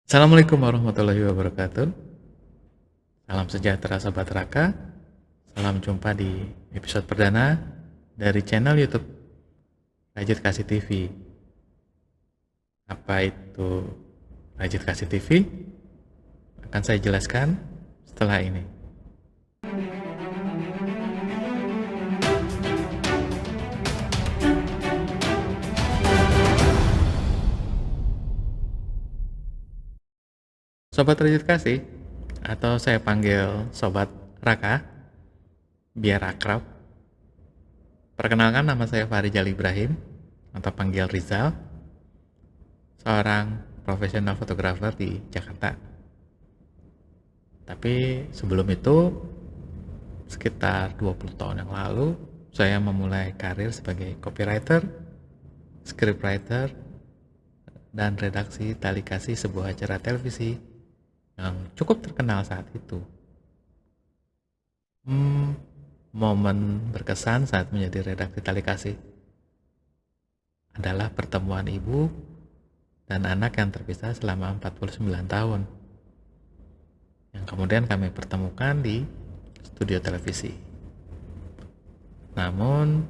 Assalamualaikum warahmatullahi wabarakatuh. Salam sejahtera Sobat Raka. Salam jumpa di episode perdana dari channel YouTube Rajut Kasih TV. Apa itu Rajut Kasih TV? Akan saya jelaskan setelah ini. Sobat Rajut Kasih, atau saya panggil Sobat Raka, biar akrab. Perkenalkan, nama saya Farijal Ibrahim, atau panggil Rizal, seorang profesional fotografer di Jakarta. Tapi sebelum itu, sekitar 20 tahun yang lalu, saya memulai karir sebagai copywriter, scriptwriter, dan redaksi tali kasih sebuah acara televisi yang cukup terkenal saat itu. Momen berkesan saat menjadi redaksi tali kasih adalah pertemuan ibu dan anak yang terpisah selama 49 tahun, yang kemudian kami pertemukan di studio televisi. Namun,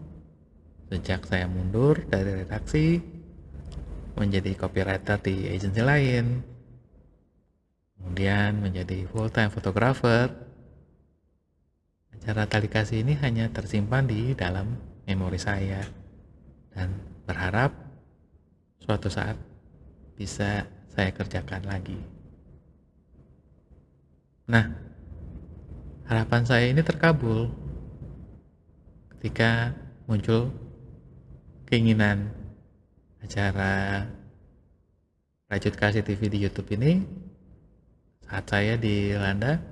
sejak saya mundur dari redaksi menjadi copywriter di agensi lain, kemudian menjadi full-time photographer, acara tali kasih ini hanya tersimpan di dalam memori saya dan berharap suatu saat bisa saya kerjakan lagi. Nah, harapan saya ini terkabul ketika muncul keinginan acara Rajut Kasih TV di YouTube ini saat saya dilanda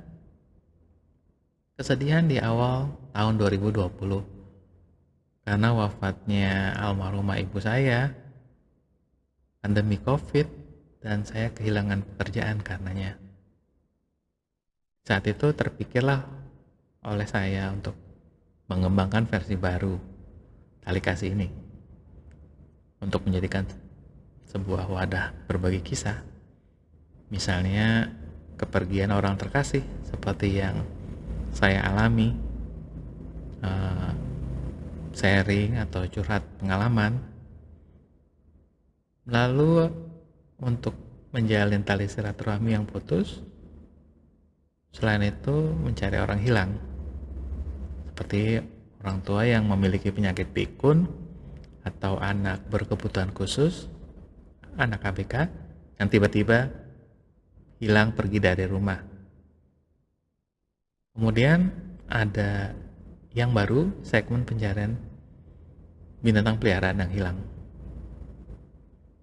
kesedihan di awal tahun 2020 karena wafatnya almarhumah ibu saya, pandemi COVID, dan saya kehilangan pekerjaan karenanya. Saat itu terpikirlah oleh saya untuk mengembangkan versi baru tali kasih ini untuk menjadikan sebuah wadah berbagi kisah, misalnya kepergian orang terkasih seperti yang saya alami, sharing atau curhat pengalaman. Lalu untuk menjalin tali silaturahmi yang putus, selain itu mencari orang hilang seperti orang tua yang memiliki penyakit pikun atau anak berkebutuhan khusus, anak ABK yang tiba-tiba hilang pergi dari rumah. Kemudian ada yang baru, segmen pencarian binatang peliharaan yang hilang.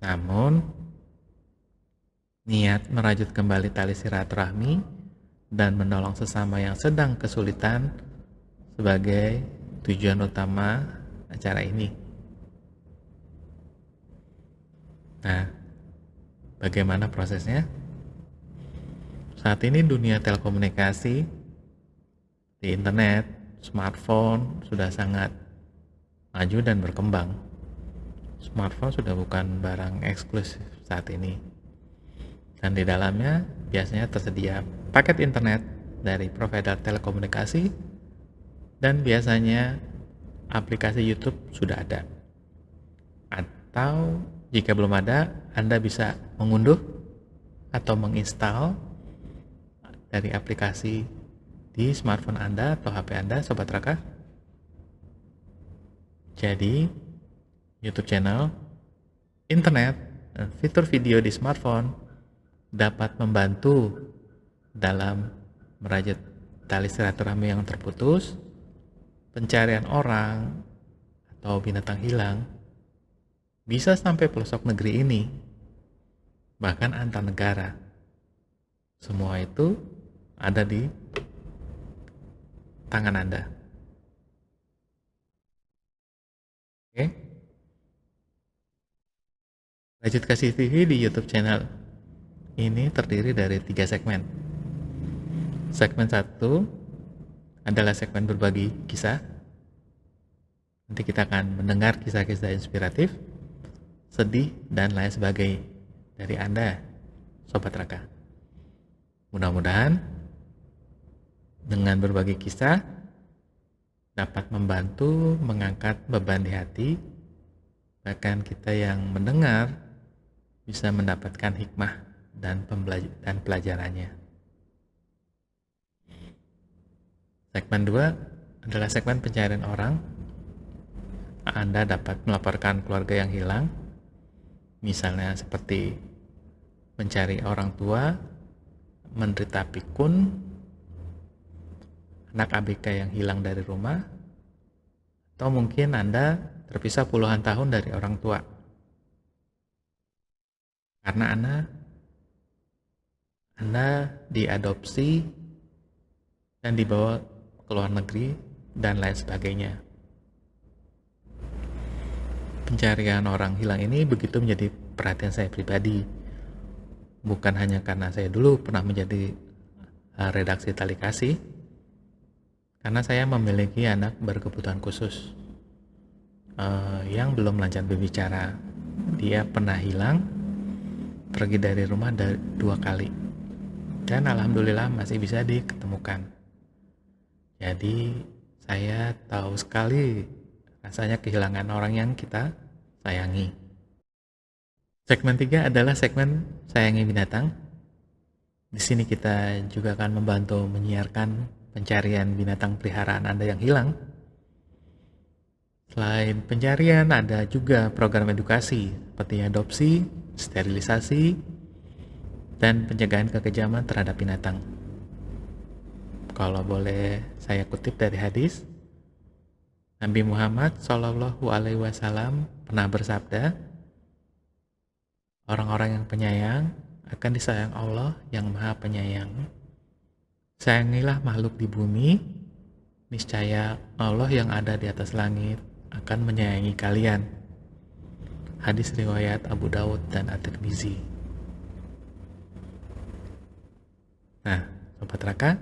Namun, niat merajut kembali tali silaturahmi dan menolong sesama yang sedang kesulitan sebagai tujuan utama acara ini. Nah, bagaimana prosesnya? Saat ini dunia telekomunikasi di internet, smartphone sudah sangat maju dan berkembang. Smartphone sudah bukan barang eksklusif saat ini. Dan di dalamnya biasanya tersedia paket internet dari provider telekomunikasi, dan biasanya aplikasi YouTube sudah ada. Atau jika belum ada, Anda bisa mengunduh atau menginstal dari aplikasi di smartphone Anda atau HP Anda, Sobat Raka. Jadi, YouTube channel, internet, dan fitur video di smartphone dapat membantu dalam merajut tali silaturahmi yang terputus, pencarian orang atau binatang hilang, bisa sampai pelosok negeri ini, bahkan antar negara. Semua itu ada di tangan Anda. Oke. Rajut Kasih TV di YouTube channel ini terdiri dari 3 segmen. Segmen 1 adalah segmen berbagi kisah. Nanti kita akan mendengar kisah-kisah inspiratif, sedih, dan lain sebagainya dari Anda, Sobat Raka. Mudah-mudahan dengan berbagi kisah dapat membantu mengangkat beban di hati, bahkan kita yang mendengar bisa mendapatkan hikmah dan pelajarannya. Segmen 2 adalah segmen pencarian orang. Anda dapat melaporkan keluarga yang hilang, misalnya seperti mencari orang tua, menderita pikun, anak ABK yang hilang dari rumah, atau mungkin Anda terpisah puluhan tahun dari orang tua. Karena Anda diadopsi dan dibawa ke luar negeri dan lain sebagainya. Pencarian orang hilang ini begitu menjadi perhatian saya pribadi. Bukan hanya karena saya dulu pernah menjadi redaksi Tali Kasih, karena saya memiliki anak berkebutuhan khusus yang belum lancar berbicara. Dia pernah hilang, pergi dari rumah 2 kali, dan alhamdulillah masih bisa diketemukan. Jadi saya tahu sekali rasanya kehilangan orang yang kita sayangi. Segmen 3 adalah segmen Sayangi Binatang. Di sini kita juga akan membantu menyiarkan pencarian binatang peliharaan Anda yang hilang. Selain pencarian, ada juga program edukasi seperti adopsi, sterilisasi, dan pencegahan kekejaman terhadap binatang. Kalau boleh saya kutip dari hadis, Nabi Muhammad SAW pernah bersabda, orang-orang yang penyayang akan disayang Allah yang Maha Penyayang. Sayangilah makhluk di bumi, niscaya Allah yang ada di atas langit akan menyayangi kalian. Hadis riwayat Abu Dawud dan At-Tirmizi. Nah, Sobat Raka,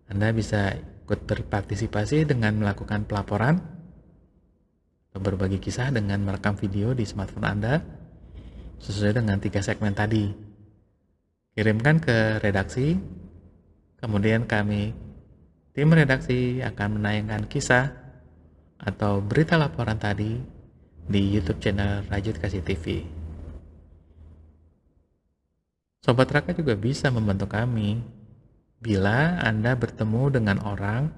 Anda bisa ikut berpartisipasi dengan melakukan pelaporan atau berbagi kisah dengan merekam video di smartphone Anda sesuai dengan 3 segmen tadi. Kirimkan ke redaksi, kemudian kami, tim redaksi, akan menayangkan kisah atau berita laporan tadi di YouTube channel Rajut Kasih TV. Sobat Raka juga bisa membantu kami bila Anda bertemu dengan orang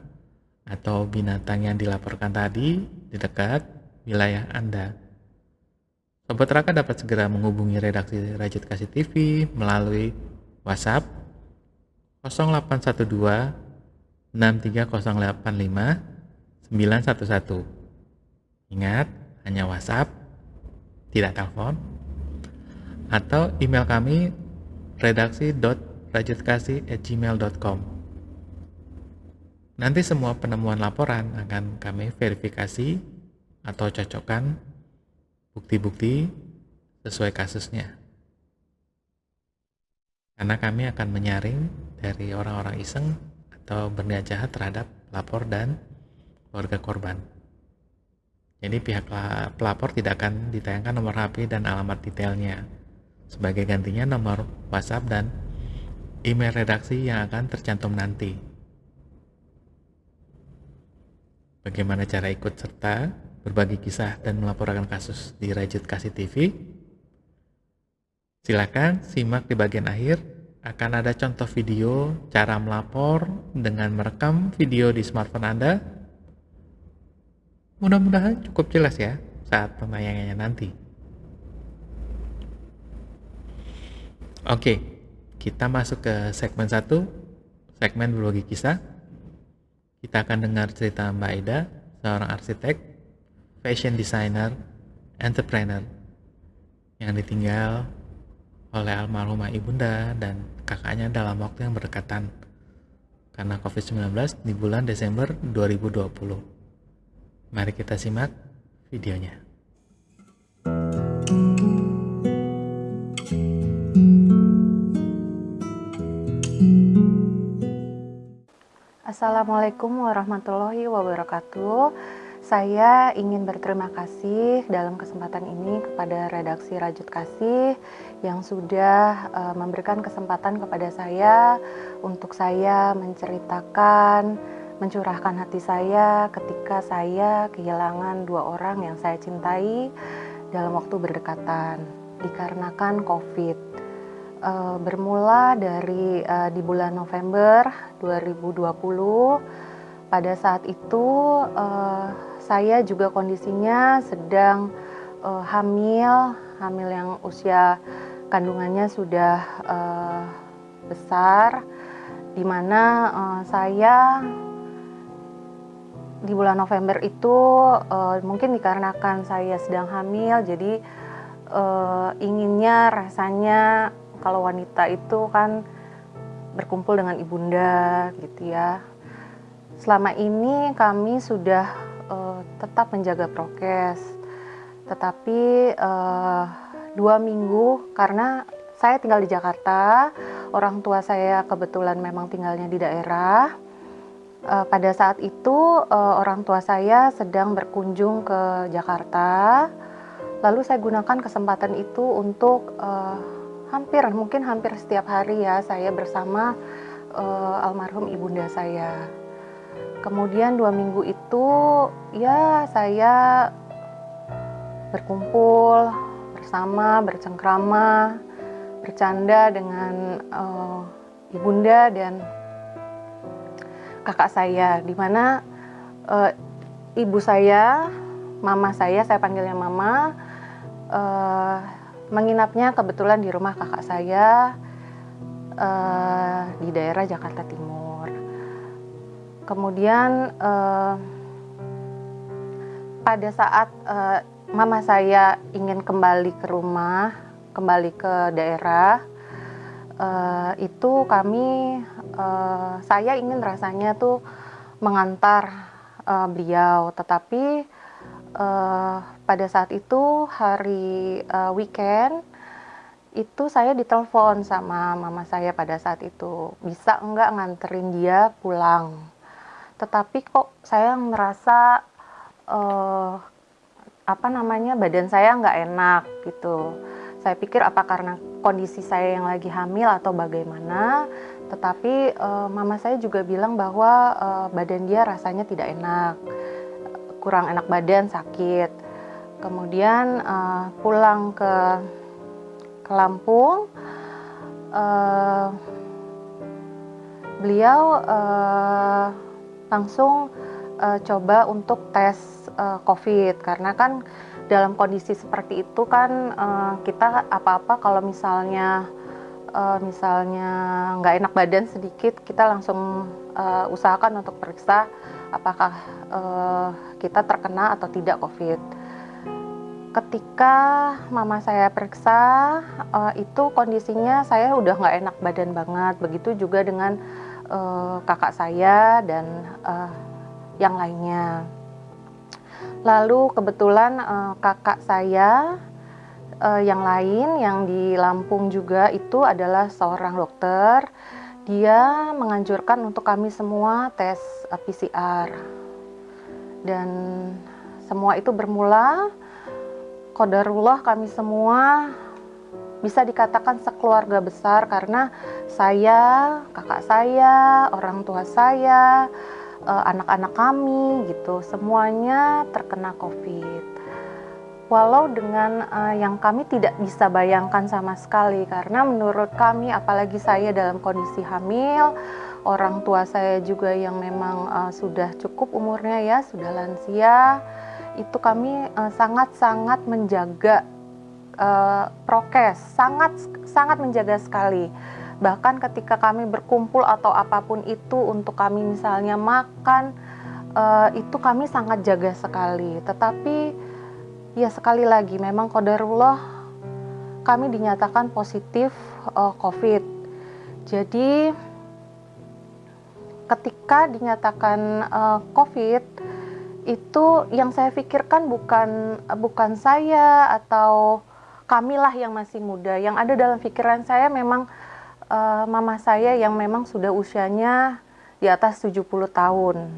atau binatang yang dilaporkan tadi di dekat wilayah Anda. Sobat Raka dapat segera menghubungi redaksi Rajut Kasih TV melalui WhatsApp 0812 63085 911. Ingat, hanya WhatsApp, tidak telepon. Atau email kami redaksi.rajutkasih@gmail.com. Nanti semua penemuan laporan akan kami verifikasi atau cocokkan bukti-bukti sesuai kasusnya. Karena kami akan menyaring dari orang-orang iseng atau berniat jahat terhadap pelapor dan keluarga korban. Jadi pihak pelapor tidak akan ditayangkan nomor HP dan alamat detailnya. Sebagai gantinya nomor WhatsApp dan email redaksi yang akan tercantum nanti. Bagaimana cara ikut serta berbagi kisah dan melaporkan kasus di Rajut Kasih TV? Silakan simak di bagian akhir, akan ada contoh video cara melapor dengan merekam video di smartphone Anda. Mudah-mudahan cukup jelas ya saat penayangannya nanti. Oke, kita masuk ke segmen 1, segmen berbagi kisah. Kita akan dengar cerita Mbak Ida, seorang arsitek, fashion designer, entrepreneur yang ditinggal oleh almarhumah ibunda dan kakaknya dalam waktu yang berdekatan karena COVID-19 di bulan Desember 2020. Mari kita simak videonya. Assalamualaikum warahmatullahi wabarakatuh. Saya ingin berterima kasih dalam kesempatan ini kepada redaksi Rajut Kasih yang sudah memberikan kesempatan kepada saya untuk saya menceritakan, mencurahkan hati saya ketika saya kehilangan 2 orang yang saya cintai dalam waktu berdekatan dikarenakan COVID. Bermula dari di bulan November 2020. Pada saat itu saya juga kondisinya sedang hamil yang usia kandungannya sudah besar, di mana saya di bulan November itu mungkin dikarenakan saya sedang hamil, jadi inginnya rasanya kalau wanita itu kan berkumpul dengan ibunda gitu ya. Selama ini kami sudah tetap menjaga prokes, tetapi 2 minggu karena saya tinggal di Jakarta, orang tua saya kebetulan memang tinggalnya di daerah. Pada saat itu orang tua saya sedang berkunjung ke Jakarta, lalu saya gunakan kesempatan itu untuk mungkin hampir setiap hari ya saya bersama almarhum ibunda saya. Kemudian 2 minggu itu ya saya berkumpul bersama, bercengkrama, bercanda dengan ibunda dan kakak saya, di mana ibu saya, mama saya panggilnya mama, menginapnya kebetulan di rumah kakak saya di daerah Jakarta Timur. Kemudian pada saat mama saya ingin kembali ke rumah, kembali ke daerah, itu saya ingin rasanya tuh mengantar beliau, tetapi pada saat itu hari weekend itu saya ditelepon sama mama saya pada saat itu, bisa enggak nganterin dia pulang. Tetapi kok saya merasa badan saya nggak enak gitu. Saya pikir apa karena kondisi saya yang lagi hamil atau bagaimana. Tetapi mama saya juga bilang bahwa badan dia rasanya tidak enak, kurang enak badan, sakit. Kemudian pulang ke Lampung, beliau langsung coba untuk tes COVID, karena kan dalam kondisi seperti itu kan kita apa-apa kalau misalnya nggak enak badan sedikit, kita langsung usahakan untuk periksa apakah kita terkena atau tidak COVID. Ketika mama saya periksa, itu kondisinya saya udah nggak enak badan banget, begitu juga dengan kakak saya dan yang lainnya. Lalu kebetulan kakak saya yang lain yang di Lampung juga itu adalah seorang dokter. Dia menganjurkan untuk kami semua tes PCR. Dan semua itu bermula qadarullah kami semua bisa dikatakan sekeluarga besar, karena saya, kakak saya, orang tua saya, anak-anak kami gitu, semuanya terkena COVID. Walau dengan yang kami tidak bisa bayangkan sama sekali, karena menurut kami, apalagi saya dalam kondisi hamil, orang tua saya juga yang memang sudah cukup umurnya ya, sudah lansia, itu kami sangat-sangat menjaga prokes, sangat menjaga sekali. Bahkan ketika kami berkumpul atau apapun itu, untuk kami misalnya makan, itu kami sangat jaga sekali. Tetapi ya sekali lagi memang qadarullah kami dinyatakan positif COVID. Jadi ketika dinyatakan COVID, itu yang saya pikirkan bukan saya atau kamilah yang masih muda. Yang ada dalam pikiran saya memang mama saya yang memang sudah usianya di atas 70 tahun.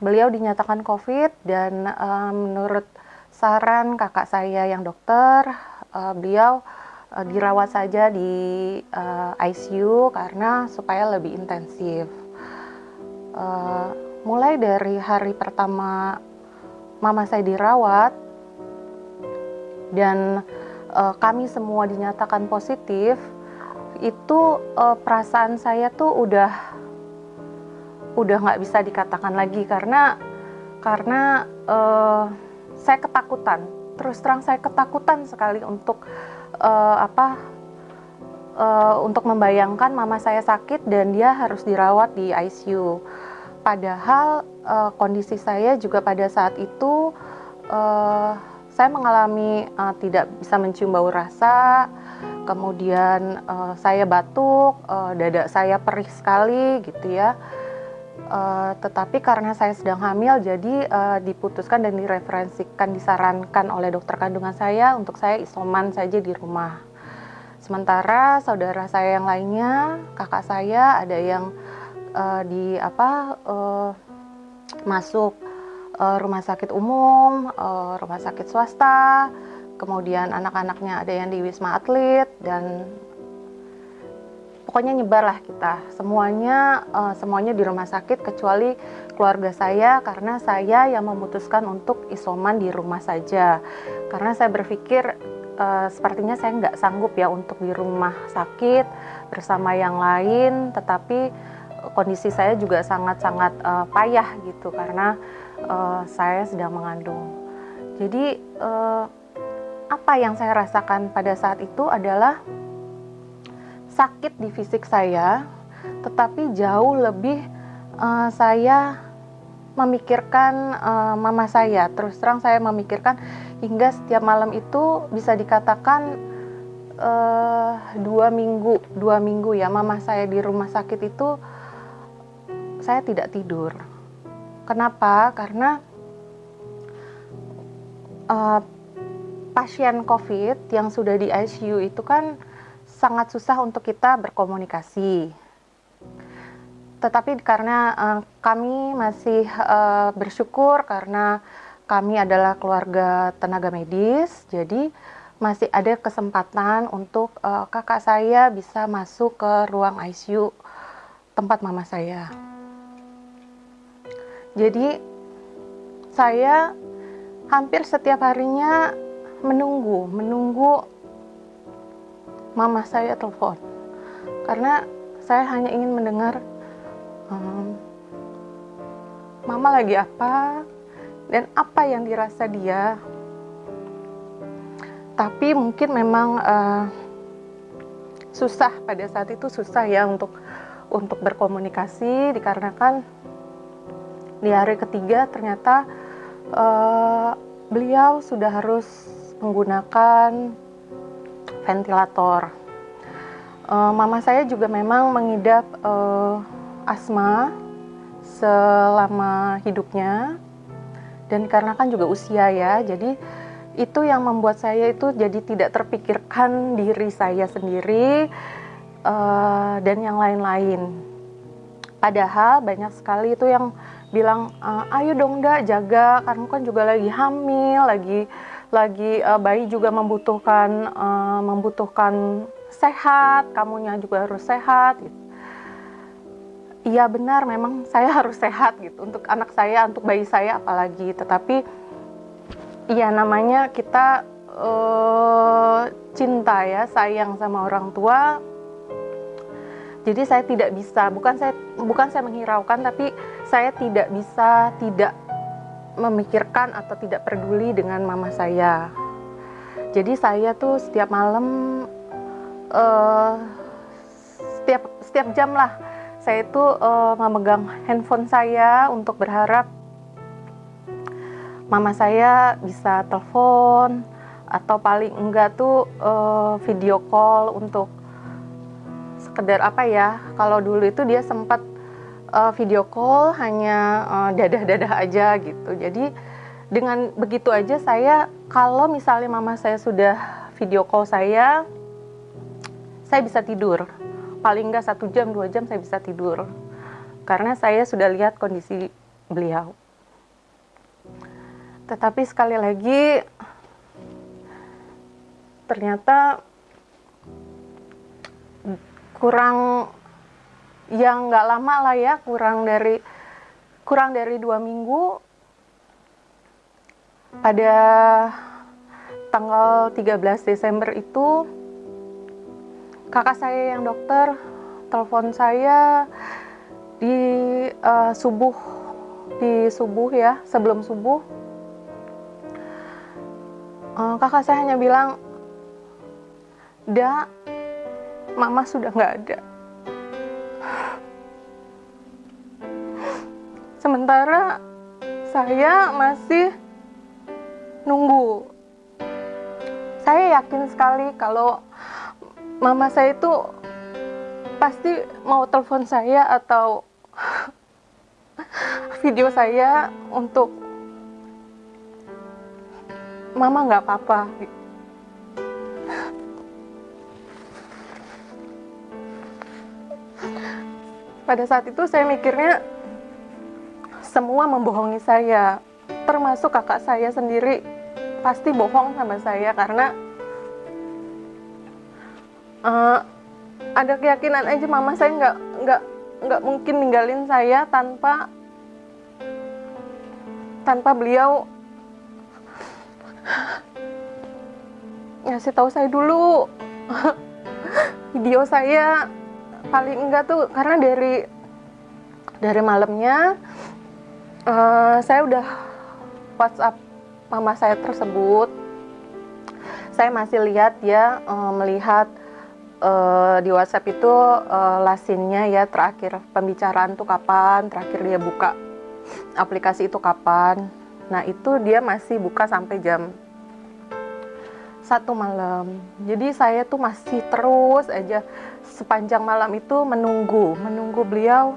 beliau dinyatakan COVID dan menurut saran kakak saya yang dokter, beliau dirawat saja di ICU karena supaya lebih intensif. Mulai dari hari pertama mama saya dirawat dan kami semua dinyatakan positif, itu perasaan saya tuh udah nggak bisa dikatakan lagi karena saya ketakutan. Terus terang saya ketakutan sekali untuk untuk membayangkan mama saya sakit dan dia harus dirawat di ICU. Padahal kondisi saya juga pada saat itu saya mengalami tidak bisa mencium bau rasa, kemudian saya batuk, dada saya perih sekali gitu ya. Tetapi karena saya sedang hamil, jadi diputuskan dan direferensikan, disarankan oleh dokter kandungan saya untuk saya isoman saja di rumah. Sementara saudara saya yang lainnya, kakak saya ada yang masuk rumah sakit umum, rumah sakit swasta, kemudian anak-anaknya ada yang di Wisma Atlet, dan pokoknya nyebar lah kita semuanya di rumah sakit kecuali keluarga saya, karena saya yang memutuskan untuk isoman di rumah saja karena saya berpikir sepertinya saya nggak sanggup ya untuk di rumah sakit bersama yang lain, tetapi kondisi saya juga sangat-sangat payah gitu karena saya sedang mengandung. Jadi apa yang saya rasakan pada saat itu adalah sakit di fisik saya, tetapi jauh lebih saya memikirkan mama saya. Terus terang saya memikirkan hingga setiap malam itu bisa dikatakan 2 minggu ya mama saya di rumah sakit itu saya tidak tidur. Kenapa? Karena pasien COVID yang sudah di ICU itu kan sangat susah untuk kita berkomunikasi. Tetapi karena kami masih bersyukur karena kami adalah keluarga tenaga medis, jadi masih ada kesempatan untuk kakak saya bisa masuk ke ruang ICU tempat mama saya. Jadi saya hampir setiap harinya menunggu mama saya telepon, karena saya hanya ingin mendengar mama lagi apa dan apa yang dirasa dia. Tapi mungkin memang susah pada saat itu, susah ya untuk berkomunikasi dikarenakan di hari ketiga ternyata beliau sudah harus menggunakan ventilator. Mama saya juga memang mengidap asma selama hidupnya, dan karena kan juga usia ya, jadi itu yang membuat saya itu jadi tidak terpikirkan diri saya sendiri dan yang lain-lain. Padahal banyak sekali itu yang bilang, ayo dong Nda, jaga, kamu kan juga lagi hamil, lagi bayi juga membutuhkan sehat, kamunya juga harus sehat gitu. Iya benar, memang saya harus sehat gitu untuk anak saya, untuk bayi saya apalagi. Tetapi iya namanya kita cinta ya, sayang sama orang tua. Jadi saya tidak bisa, bukan saya menghiraukan, tapi saya tidak bisa tidak memikirkan atau tidak peduli dengan mama saya. Jadi saya tuh setiap malam setiap jam lah saya itu memegang handphone saya untuk berharap mama saya bisa telepon atau paling enggak tuh video call untuk sekedar apa ya, kalau dulu itu dia sempat video call hanya dadah-dadah aja gitu. Jadi dengan begitu aja saya, kalau misalnya mama saya sudah video call saya bisa tidur. Paling enggak 1 jam, 2 jam saya bisa tidur. Karena saya sudah lihat kondisi beliau. Tetapi sekali lagi ternyata kurang, yang nggak lama lah ya, kurang dari 2 minggu, pada tanggal 13 Desember itu kakak saya yang dokter telepon saya di subuh ya, sebelum subuh. Kakak saya hanya bilang, "Da, mama sudah nggak ada." Sementara saya masih nunggu. Saya yakin sekali kalau mama saya itu pasti mau telepon saya atau video saya untuk, "Mama nggak apa-apa." Pada saat itu saya mikirnya semua membohongi saya, termasuk kakak saya sendiri pasti bohong sama saya, karena ada keyakinan aja mama saya nggak mungkin ninggalin saya tanpa beliau ngasih tahu saya dulu video saya. Paling enggak tuh, karena dari malamnya saya udah WhatsApp mama saya tersebut. Saya masih lihat ya, melihat di WhatsApp itu lasinnya ya, terakhir pembicaraan tuh kapan, terakhir dia buka aplikasi itu kapan. Nah itu dia masih buka sampai jam 1 malam. Jadi saya tuh masih terus aja sepanjang malam itu menunggu beliau.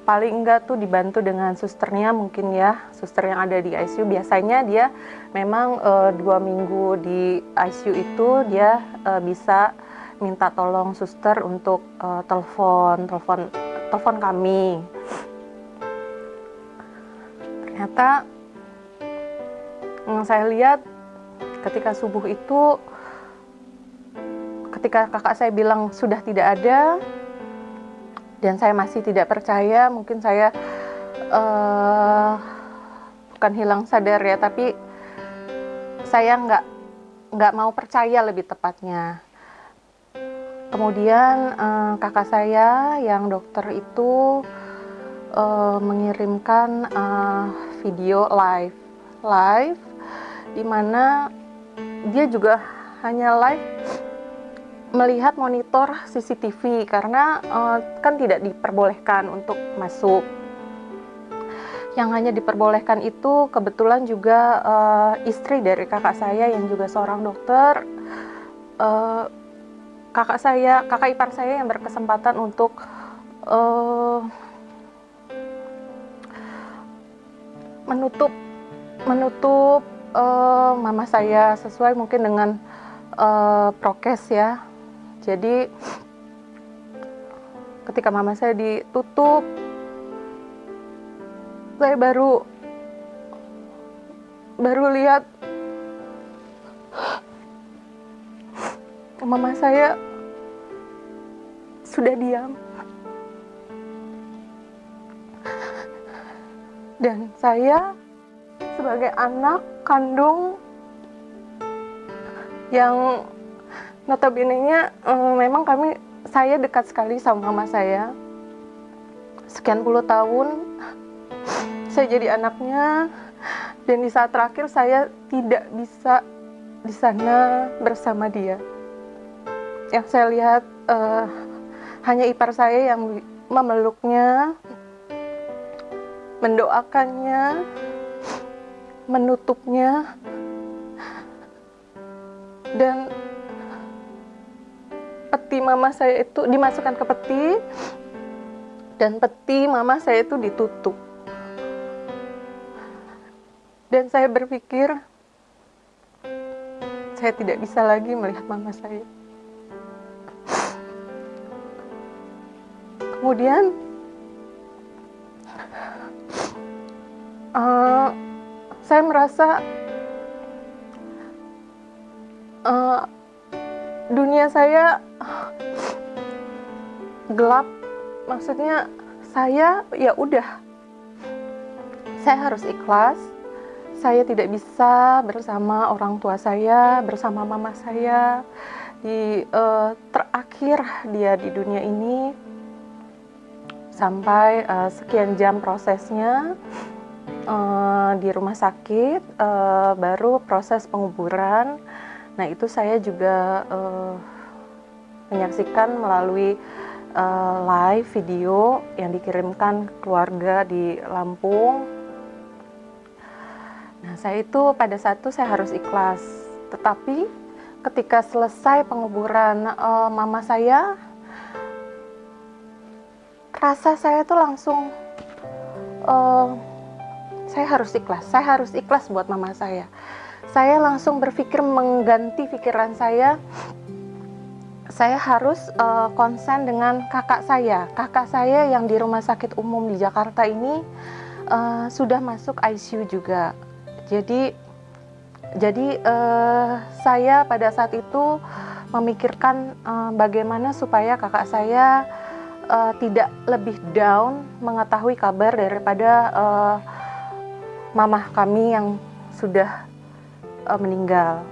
Paling enggak tuh dibantu dengan susternya mungkin ya, suster yang ada di ICU. Biasanya dia memang 2 minggu di ICU itu dia bisa minta tolong suster untuk telepon kami. Ternyata yang saya lihat ketika subuh itu, ketika kakak saya bilang sudah tidak ada, dan saya masih tidak percaya. Mungkin saya bukan hilang sadar ya, tapi saya nggak mau percaya lebih tepatnya. Kemudian kakak saya yang dokter itu mengirimkan video live di mana dia juga hanya live melihat monitor CCTV, karena kan tidak diperbolehkan untuk masuk. Yang hanya diperbolehkan itu kebetulan juga istri dari kakak saya yang juga seorang dokter. Kakak ipar saya yang berkesempatan untuk menutup mama saya sesuai mungkin dengan prokes ya. Jadi ketika mama saya ditutup, saya baru lihat mama saya sudah diam. Dan saya sebagai anak kandung yang notabene-nya memang saya dekat sekali sama mama saya. Sekian puluh tahun saya jadi anaknya, dan di saat terakhir saya tidak bisa di sana bersama dia. Yang saya lihat hanya ipar saya yang memeluknya, mendoakannya, menutupnya, dan peti mama saya itu dimasukkan ke peti, dan peti mama saya itu ditutup. Dan saya berpikir saya tidak bisa lagi melihat mama saya. Kemudian Saya merasa eh, dunia saya gelap. Maksudnya saya ya udah, saya harus ikhlas. Saya tidak bisa bersama orang tua saya, bersama mama saya di terakhir dia di dunia ini, sampai sekian jam prosesnya di rumah sakit, baru proses penguburan. Nah itu saya juga menyaksikan melalui live video yang dikirimkan keluarga di Lampung. Nah saya itu pada saat itu saya harus ikhlas. Tetapi ketika selesai penguburan mama saya, rasa saya tuh langsung saya harus ikhlas buat mama saya. Saya langsung berpikir mengganti pikiran saya harus konsen dengan kakak saya yang di rumah sakit umum di Jakarta ini sudah masuk ICU juga. Jadi saya pada saat itu memikirkan bagaimana supaya kakak saya tidak lebih down mengetahui kabar daripada mamah kami yang sudah meninggal.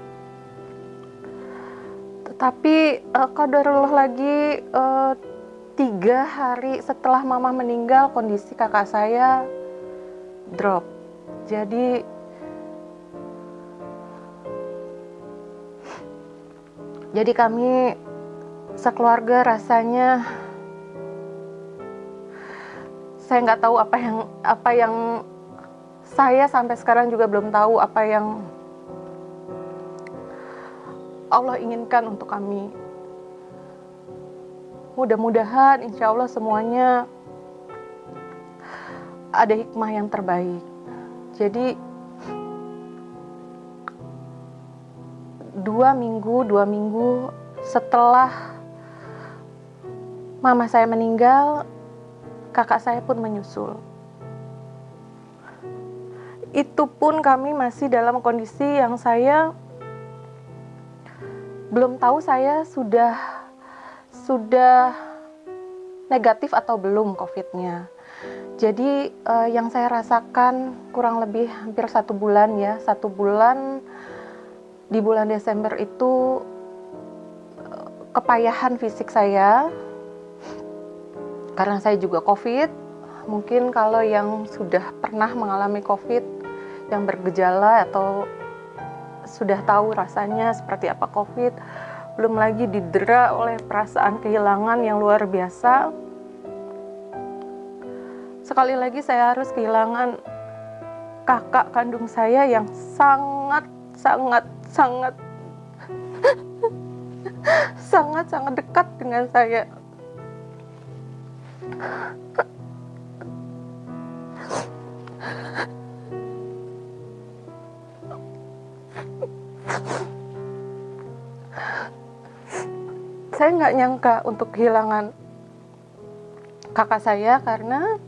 Tetapi qadarullah lagi 3 hari setelah mama meninggal, kondisi kakak saya drop. Jadi kami sekeluarga rasanya saya nggak tahu apa yang saya sampai sekarang juga belum tahu apa yang Allah inginkan untuk kami. Mudah-mudahan insya Allah semuanya ada hikmah yang terbaik. Jadi 2 minggu setelah mama saya meninggal, kakak saya pun menyusul. Itu pun kami masih dalam kondisi yang saya belum tahu saya sudah negatif atau belum COVID-nya. Jadi yang saya rasakan kurang lebih hampir 1 bulan ya, 1 bulan di bulan Desember itu kepayahan fisik saya karena saya juga COVID. Mungkin kalau yang sudah pernah mengalami COVID, yang bergejala atau sudah tahu rasanya seperti apa COVID, belum lagi didera oleh perasaan kehilangan yang luar biasa. Sekali lagi saya harus kehilangan kakak kandung saya yang sangat dekat dengan saya. Saya nggak nyangka untuk kehilangan kakak saya karena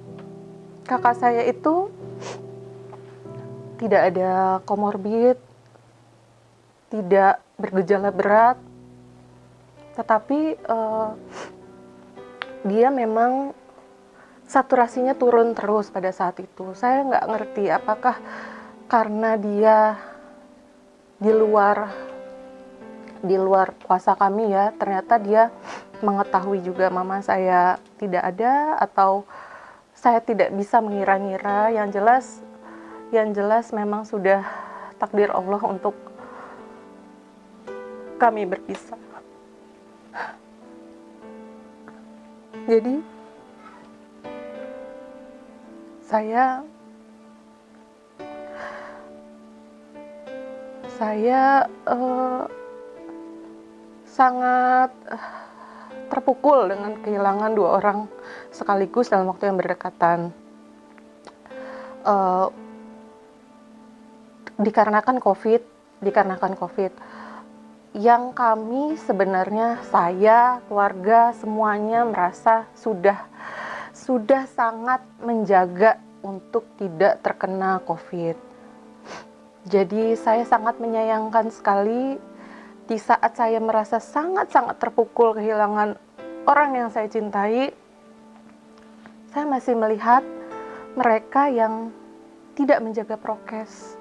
kakak saya itu tidak ada komorbid, tidak bergejala berat, tetapi dia memang saturasinya turun terus pada saat itu. Saya nggak ngerti apakah karena dia di luar kuasa kami ya, ternyata dia mengetahui juga mama saya tidak ada, atau saya tidak bisa mengira-ngira. Yang jelas memang sudah takdir Allah untuk kami berpisah. Jadi saya sangat terpukul dengan kehilangan 2 orang sekaligus dalam waktu yang berdekatan. Dikarenakan COVID, yang kami sebenarnya, saya, keluarga, semuanya merasa sudah sangat menjaga untuk tidak terkena COVID. Jadi saya sangat menyayangkan sekali di saat saya merasa sangat-sangat terpukul kehilangan orang yang saya cintai, saya masih melihat mereka yang tidak menjaga prokes.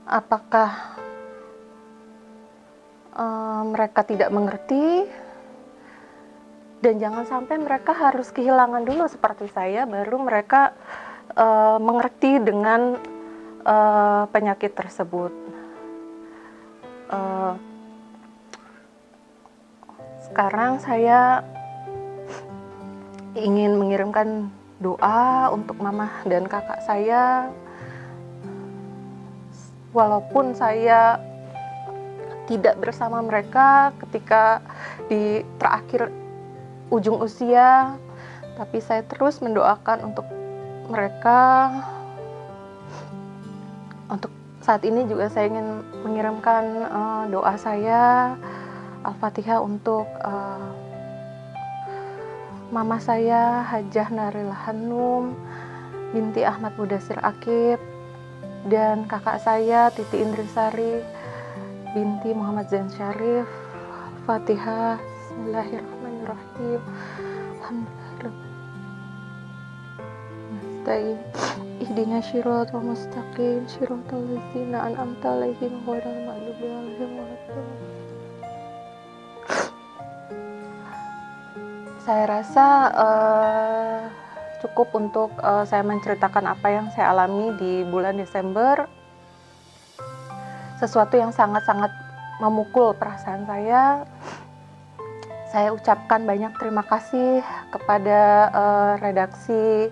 Apakah mereka tidak mengerti? Dan jangan sampai mereka harus kehilangan dulu seperti saya, baru mereka mengerti dengan penyakit tersebut. Sekarang saya ingin mengirimkan doa untuk mama dan kakak saya. Walaupun saya tidak bersama mereka ketika di terakhir ujung usia, tapi saya terus mendoakan untuk mereka. Untuk saat ini juga saya ingin mengirimkan doa saya Al-Fatihah untuk mama saya Hajah Narilah Hanum binti Ahmad Mudasir Akib, dan kakak saya Titi Indrisari binti Muhammad Zain Syarif. Al-Fatihah. Bismillahirrahmanirrahim. Alhamdulillah. Ihdina shiratal mustaqim, shiratal ladzina an'amta 'alaihim ghairil maghdubi 'alaihim waladdallin. Saya rasa cukup untuk saya menceritakan apa yang saya alami di bulan Desember. Sesuatu yang sangat-sangat memukul perasaan saya. Saya ucapkan banyak terima kasih kepada redaksi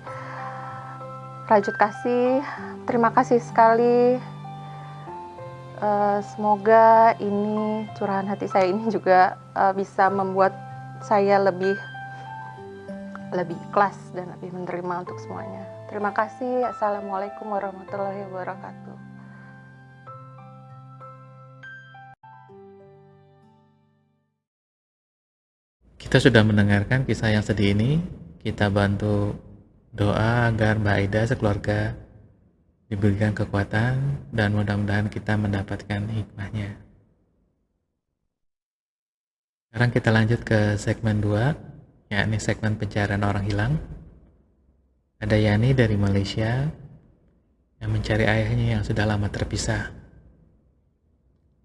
Rajut Kasih. Terima kasih sekali. Semoga ini curahan hati saya ini juga bisa membuat saya lebih ikhlas dan lebih menerima untuk semuanya. Terima kasih. Assalamualaikum warahmatullahi wabarakatuh. Kita sudah mendengarkan kisah yang sedih ini. Kita bantu doa agar Mbak Aida sekeluarga diberikan kekuatan dan mudah-mudahan kita mendapatkan hikmahnya. Sekarang kita lanjut ke segmen 2, yakni segmen pencarian orang hilang. Ada Yani dari Malaysia yang mencari ayahnya yang sudah lama terpisah.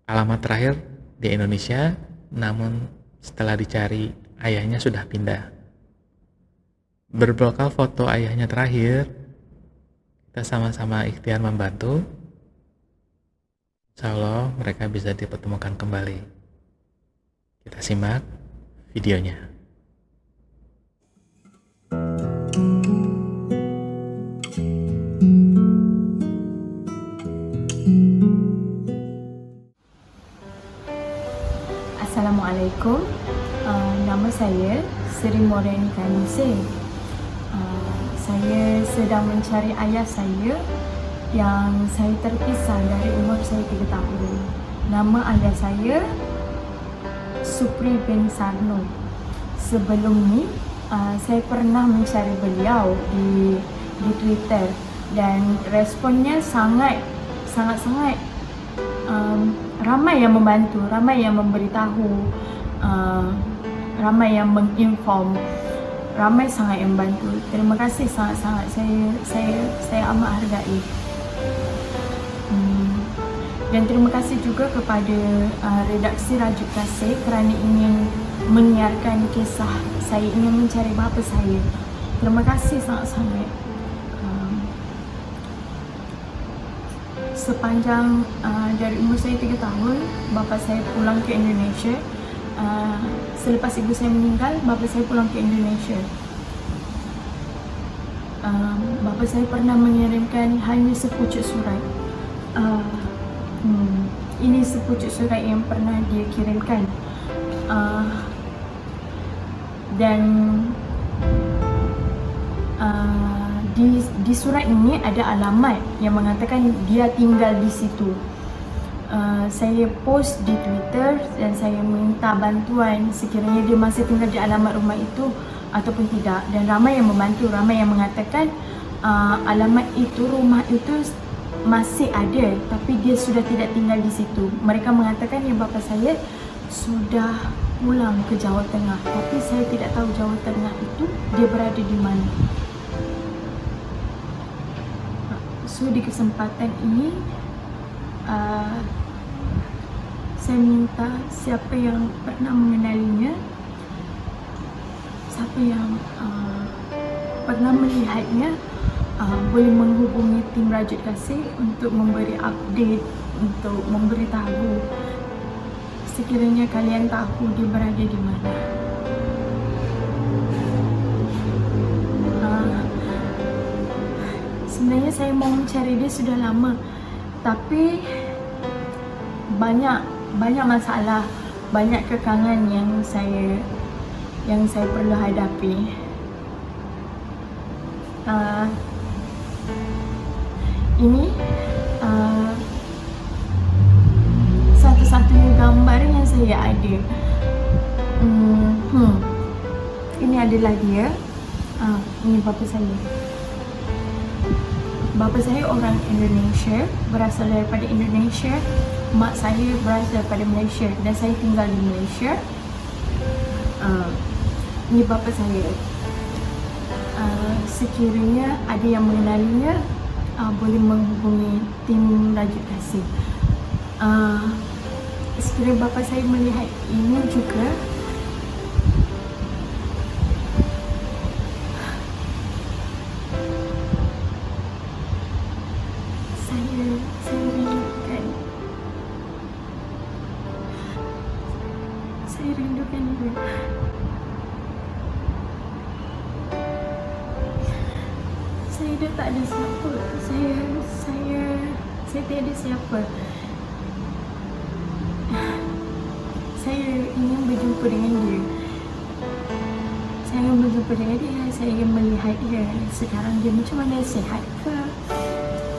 Alamat terakhir di Indonesia, namun setelah dicari ayahnya sudah pindah. Berbekal foto ayahnya terakhir, kita sama-sama ikhtiar membantu. Insya Allah mereka bisa dipertemukan kembali. Kita simak videonya. Assalamualaikum. Nama saya Seri Moreni Kanise. Saya sedang mencari ayah saya yang saya terpisah dari umur saya 3 tahun. Nama ayah saya Supri bin Sarno. Sebelum ni saya pernah mencari beliau di Twitter dan responnya sangat ramai yang membantu, ramai yang memberitahu, ramai yang menginform, ramai sangat yang membantu. Terima kasih sangat-sangat, saya amat hargai. Dan terima kasih juga kepada redaksi Rajut Kasih kerana ingin menyiarkan kisah saya, ingin mencari bapa saya. Terima kasih sangat-sangat. Sepanjang dari umur saya 3 tahun, bapa saya pulang ke Indonesia. Selepas ibu saya meninggal, bapa saya pulang ke Indonesia. Bapa saya pernah mengirimkan hanya sepucuk surat. Ini sepucuk surat yang pernah dia kirimkan. Dan di surat ini ada alamat yang mengatakan dia tinggal di situ. Saya post di Twitter dan saya minta bantuan sekiranya dia masih tinggal di alamat rumah itu ataupun tidak. Dan ramai yang membantu, ramai yang mengatakan alamat itu, rumah itu masih ada, tapi dia sudah tidak tinggal di situ. Mereka mengatakan yang bapa saya sudah pulang ke Jawa Tengah, tapi saya tidak tahu Jawa Tengah itu dia berada di mana. So di kesempatan ini saya minta siapa yang pernah mengenalinya, siapa yang pernah melihatnya, boleh menghubungi tim Rajut Kasih untuk memberi update, untuk memberitahu sekiranya kalian tahu dia berada di mana. Sebenarnya saya mau mencari dia sudah lama, tapi banyak masalah, banyak kekangan yang saya perlu hadapi. Ini satu-satunya gambar yang saya ada. Ini adalah dia. Ini bapa saya. Bapa saya orang Indonesia, berasal daripada Indonesia. Mak saya berasal daripada Malaysia dan saya tinggal di Malaysia. Ini bapa saya. Sekiranya ada yang mengenalinya, boleh menghubungi tim Rajut Kasih. Sekiranya bapa saya melihat ini juga, saya rindukan dia. Saya dah tak ada siapa. Saya tiada siapa. Saya ingin berjumpa dengan dia. Saya ingin berjumpa dengan dia. Saya ingin melihat dia. Sekarang dia macam mana? Sihat ke?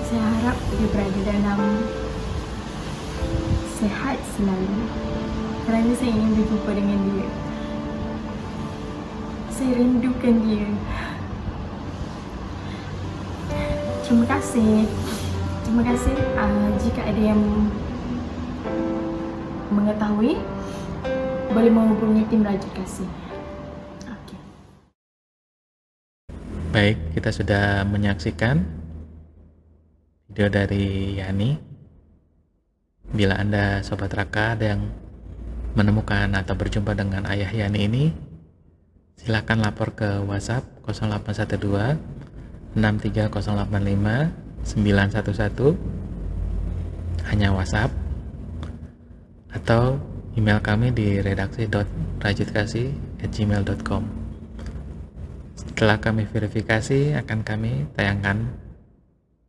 Saya harap dia berada dalam sihat selalu. Kerana saya ingin berjumpa dengan dia. Saya rindukan dia. Terima kasih. Terima kasih. Jika ada yang mengetahui, boleh menghubungi tim Rajut Kasih. Okay. Baik, kita sudah menyaksikan video dari Yani. Bila Anda Sobat Raka ada yang menemukan atau berjumpa dengan ayah Yani ini, silakan lapor ke WhatsApp 0812 63085 911, hanya WhatsApp, atau email kami di redaksi.rajutkasih@gmail.com. Setelah kami verifikasi, akan kami tayangkan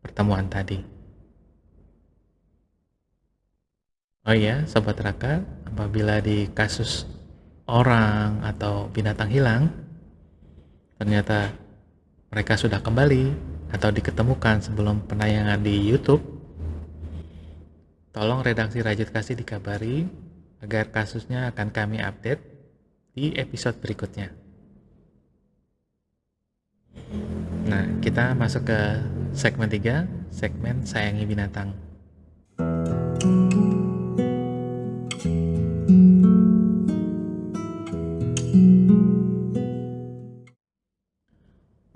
pertemuan tadi. Oh iya, Sobat Raka, apabila di kasus orang atau binatang hilang, ternyata mereka sudah kembali atau diketemukan sebelum penayangan di YouTube, tolong redaksi Rajut Kasih dikabari agar kasusnya akan kami update di episode berikutnya. Nah, kita masuk ke segmen 3, segmen Sayangi Binatang.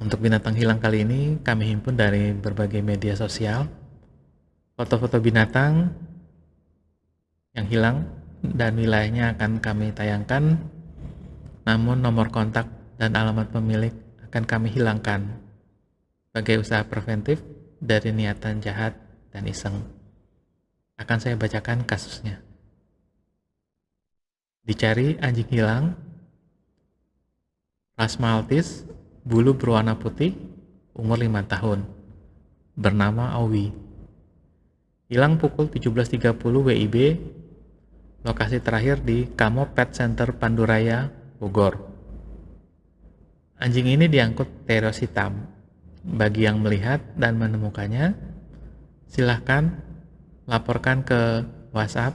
Untuk binatang hilang kali ini kami himpun dari berbagai media sosial. Foto-foto binatang yang hilang dan wilayahnya akan kami tayangkan, namun nomor kontak dan alamat pemilik akan kami hilangkan sebagai usaha preventif dari niatan jahat dan iseng. Akan saya bacakan kasusnya. Dicari anjing hilang, ras Maltese, bulu berwarna putih, umur 5 tahun, bernama Owi. Hilang pukul 17.30 WIB, lokasi terakhir di Kamo Pet Center Panduraya, Bogor. Anjing ini diangkut Teros hitam. Bagi yang melihat dan menemukannya, silahkan laporkan ke WhatsApp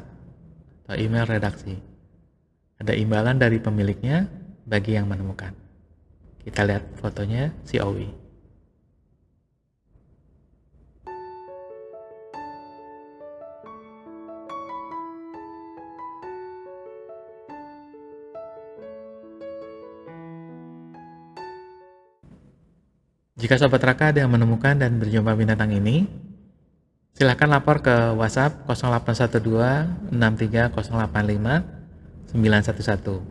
atau email redaksi. Ada imbalan dari pemiliknya bagi yang menemukan. Kita lihat fotonya si Owi. Jika Sobat Raka ada yang menemukan dan berjumpa binatang ini, silakan lapor ke WhatsApp 0812 63085 911.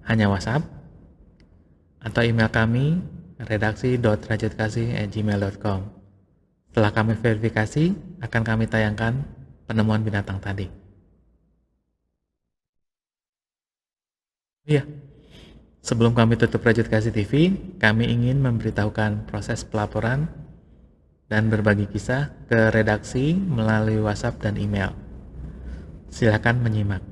Hanya WhatsApp atau email kami redaksi.rajutkasih@gmail.com. Setelah kami verifikasi, akan kami tayangkan penemuan binatang tadi. Iya, sebelum kami tutup Rajut Kasih TV, kami ingin memberitahukan proses pelaporan dan berbagi kisah ke redaksi melalui WhatsApp dan email. Silakan menyimak.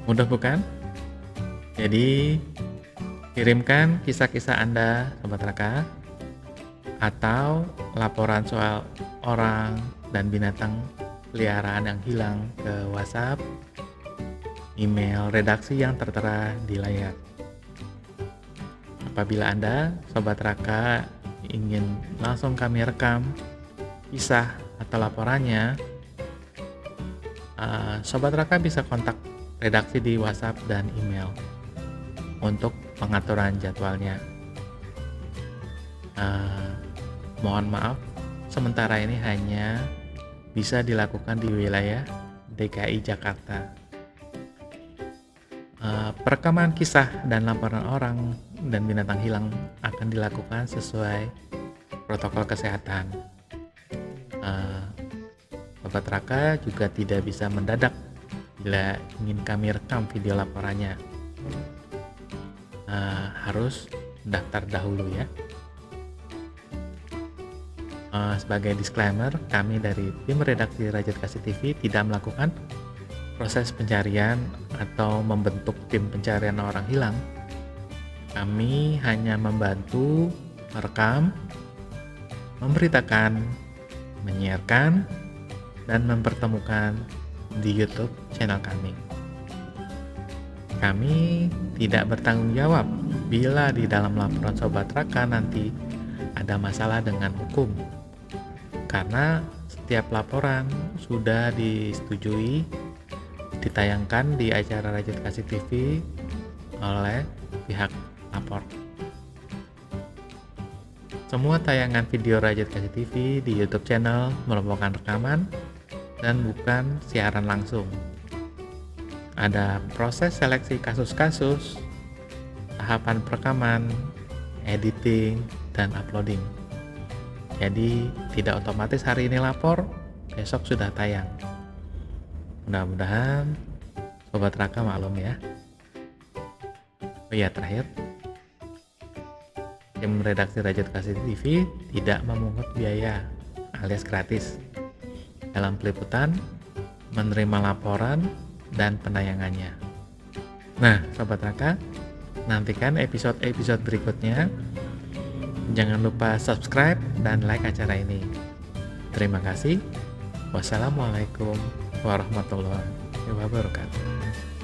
Mudah bukan? Jadi, kirimkan kisah-kisah Anda, Sobat Raka, atau laporan soal orang dan binatang peliharaan yang hilang ke WhatsApp, email redaksi yang tertera di layar. Apabila Anda, Sobat Raka, ingin langsung kami rekam kisah atau laporannya, Sobat Raka bisa kontak redaksi di WhatsApp dan email untuk pengaturan jadwalnya. Mohon maaf, sementara ini hanya bisa dilakukan di wilayah DKI Jakarta. Perekaman kisah dan laporan orang dan binatang hilang akan dilakukan sesuai protokol kesehatan. Sobat Raka juga tidak bisa mendadak bila ingin kami rekam video laporannya. Harus daftar dahulu ya. Sebagai disclaimer, kami dari tim redaksi Rajut Kasih TV tidak melakukan proses pencarian atau membentuk tim pencarian orang hilang. Kami hanya membantu merekam, memberitakan, menyiarkan, dan mempertemukan di YouTube channel kami. Kami tidak bertanggung jawab bila di dalam laporan Sobat Raka nanti ada masalah dengan hukum, karena setiap laporan sudah disetujui ditayangkan di acara Rajut Kasih TV oleh pihak lapor. Semua tayangan video Rajut Kasih TV di YouTube channel merupakan rekaman dan bukan siaran langsung. Ada proses seleksi kasus-kasus, tahapan perekaman, editing, dan uploading. Jadi tidak otomatis hari ini lapor, besok sudah tayang. Mudah-mudahan Sobat Raka maklum ya. Oh iya, terakhir, tim redaksi Rajut Kasih TV tidak memungut biaya alias gratis dalam peliputan, menerima laporan, dan penayangannya. Nah, Sobat Raka, nantikan episode-episode berikutnya. Jangan lupa subscribe dan like acara ini. Terima kasih. Wassalamualaikum warahmatullahi wabarakatuh.